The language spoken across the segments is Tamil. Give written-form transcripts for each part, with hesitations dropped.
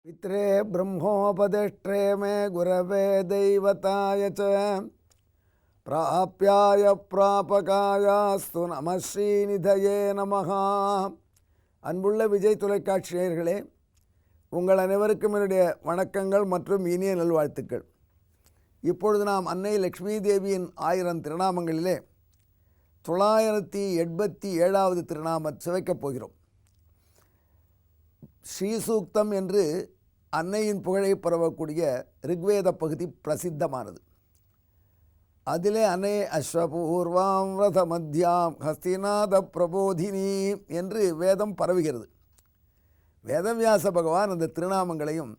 पित्रे ब्रह्मोपदिष्ट्रे मे गुरवे दैवताय च प्राप्याय प्रापकायास्तु நமः ஸ்ரீநிதயே நமः. அன்புள்ள விஜய் தொலைக்காட்சி நேயர்களே, உங்கள் அனைவருக்கும் என்னுடைய வணக்கங்கள் மற்றும் இனிய நல்வாழ்த்துக்கள். இப்பொழுது நாம் அன்னை லக்ஷ்மி தேவியின் 1000 திருநாமங்களிலே 987வது திருநாமம் சிவைக்கப் போகிறோம். ஸ்ரீசூக்தம் என்று அன்னையின் புகழை பரவக்கூடிய ரிக்வேத பகுதி பிரசித்தமானது. அதிலே அன்னை அஸ்வபூர்வாம் ரத மத்தியாம் ஹஸ்திநாத பிரபோதினி என்று வேதம் பரவுகிறது. வேதவியாச பகவான் அந்த திருநாமங்களையும்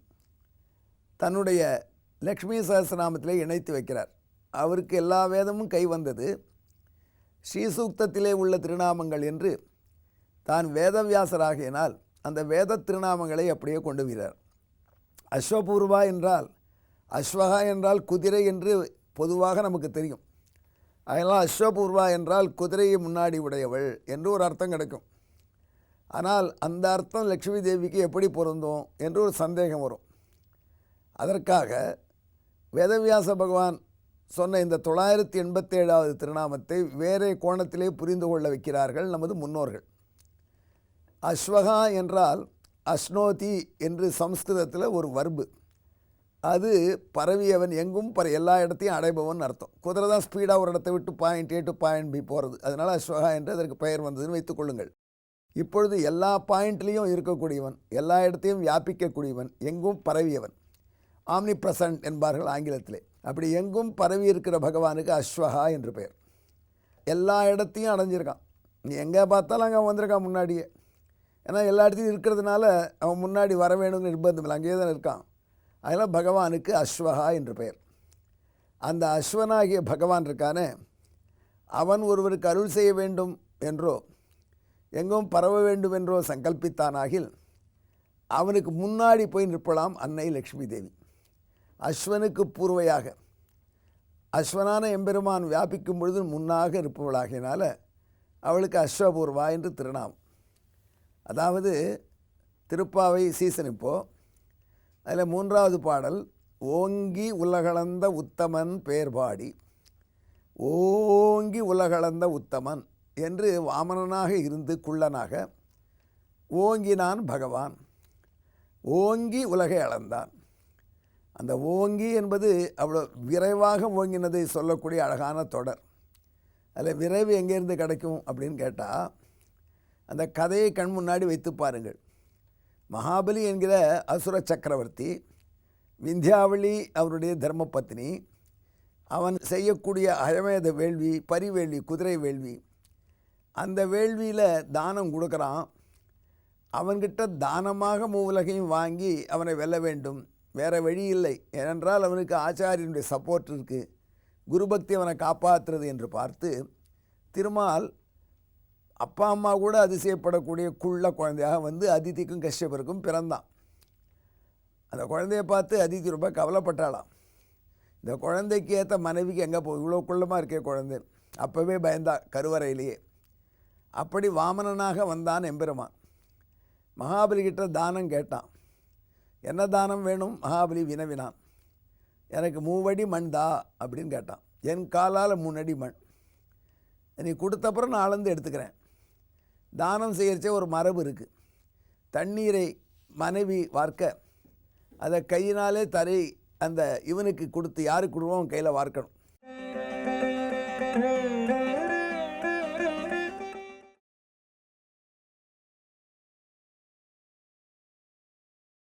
தன்னுடைய லக்ஷ்மி சஹஸ்ரநாமத்திலே இணைத்து வைக்கிறார். அவருக்கு எல்லா வேதமும் கை வந்தது. ஸ்ரீசூக்தத்திலே உள்ள திருநாமங்கள் என்று தான் வேதவியாசராகினால் அந்த வேத திருநாமங்களை அப்படியே கொண்டு வருகிறார். அஸ்வபூர்வா என்றால், அஸ்வகா என்றால் குதிரை என்று பொதுவாக நமக்கு தெரியும். அதனால் அஸ்வபூர்வா என்றால் குதிரையை முன்னாடி உடையவள் என்று ஒரு அர்த்தம் கிடைக்கும். ஆனால் அந்த அர்த்தம் லக்ஷ்மி தேவிக்கு எப்படி பொருந்தும் என்று ஒரு சந்தேகம் வரும். அதற்காக வேதவியாச பகவான் சொன்ன இந்த 987வது திருநாமத்தை வேறே கோணத்திலே புரிந்து கொள்ள வைக்கிறார்கள் நமது முன்னோர்கள். அஸ்வகா என்றால் அஸ்னோதி என்று சம்ஸ்கிருதத்தில் ஒரு வர்பு. அது பரவியவன், எங்கும் எல்லா இடத்தையும் அடைபவன் அர்த்தம். குதிரை தான் ஸ்பீடாக ஒரு இடத்தை விட்டு point A to point B போகிறது. அதனால் அஸ்வகா என்று அதற்கு பெயர் வந்ததுன்னு வைத்துக்கொள்ளுங்கள். இப்பொழுது எல்லா பாயிண்ட்லேயும் இருக்கக்கூடியவன், எல்லா இடத்தையும் வியாபிக்கக்கூடியவன், எங்கும் பரவியவன், ஆம்னி பிரசன்ட் என்பார்கள் ஆங்கிலத்திலே. அப்படி எங்கும் பரவி இருக்கிற பகவானுக்கு அஸ்வகா என்று பெயர். எல்லா இடத்தையும் அடைஞ்சிருக்கான். நீ எங்கே பார்த்தாலும் அங்கே வந்திருக்கான் முன்னாடியே. ஏன்னா எல்லா இடத்தையும் இருக்கிறதுனால அவன் முன்னாடி வர வேணும்னு நிர்பந்தம் இல்லை, அங்கேயே தான் இருக்கான். அதனால் பகவானுக்கு அஸ்வகா என்று பெயர். அந்த அஸ்வனாகிய பகவான் இருக்கானே, அவன் ஒருவருக்கு அருள் செய்ய வேண்டும் என்றோ எங்கும் பரவ வேண்டும் என்றோ சங்கல்பித்தானாகில் அவனுக்கு முன்னாடி போய் நிற்பலாம் அன்னை லக்ஷ்மி தேவி. அஸ்வனுக்கு பூர்வையாக அஸ்வனான எம்பெருமான் வியாபிக்கும் பொழுது முன்னாக இருப்பவளாகினால அவளுக்கு அஸ்வபூர்வா என்று திருநாமம். அதாவது திருப்பாவை சீசன் இப்போது அதில் 3வது பாடல், ஓங்கி உலகளந்த உத்தமன் பேர்பாடி, ஓங்கி உலகளந்த உத்தமன் என்று வாமனனாக இருந்து குள்ளனாக ஓங்கினான் பகவான், ஓங்கி உலகை அளந்தான். அந்த ஓங்கி என்பது அவ்வளோ விரைவாக ஓங்கினதை சொல்லக்கூடிய அழகான தொடர். அதில் விரைவு எங்கேருந்து கிடைக்கும் அப்படின்னு கேட்டால், அந்த கதையை கண் முன்னாடி வைத்து பாருங்கள். மகாபலி என்கிற அசுர சக்கரவர்த்தி, விந்தியாவளி அவருடைய தர்மபத்னி, அவன் செய்யக்கூடிய அழமேத வேள்வி, பரிவேள்வி, குதிரை வேள்வி, அந்த வேள்வியில் தானம் கொடுக்குறான். அவன்கிட்ட தானமாக மூவுலகையும் வாங்கி அவனை வெல்ல வேண்டும், வேறு வழி இல்லை. ஏனென்றால் அவனுக்கு ஆச்சாரியனுடைய சப்போர்ட் இருக்குது, குருபக்தி அவனை காப்பாற்றுறது என்று பார்த்து திருமால் அப்பா அம்மா கூட அதிசயப்படக்கூடிய குள்ள குழந்தையாக வந்து அதிதிக்கும் கஷ்யபருக்கும் பிறந்தான். அந்த குழந்தைய பார்த்து அதிதி ரொம்ப கவலைப்பட்டாளாம். இந்த குழந்தைக்கு ஏற்ற மனைவிக்கு எங்கே போய் இவ்வளோ குள்ளமாக இருக்கே குழந்தை, அப்போவே பயந்தா கருவறையிலேயே. அப்படி வாமனனாக வந்தான் எம்பெருமான். மகாபலிகிட்ட தானம் கேட்டான். என்ன தானம் வேணும்? மகாபலி வினவினான். எனக்கு 3 அடி மண் தா அப்படின்னு கேட்டான். என் காலால் 3 அடி மண் நீ கொடுத்தப்புறம் நான் அளந்து எடுத்துக்கிறேன். தானம் செய்யறச்சே ஒரு மரபு இருக்குது. தண்ணீரை மனைவி வார்க்க அதை கையினாலே அந்த இவனுக்கு கொடுத்து, யாருக்கு கொடுவோம் கையில் வார்க்கணும்.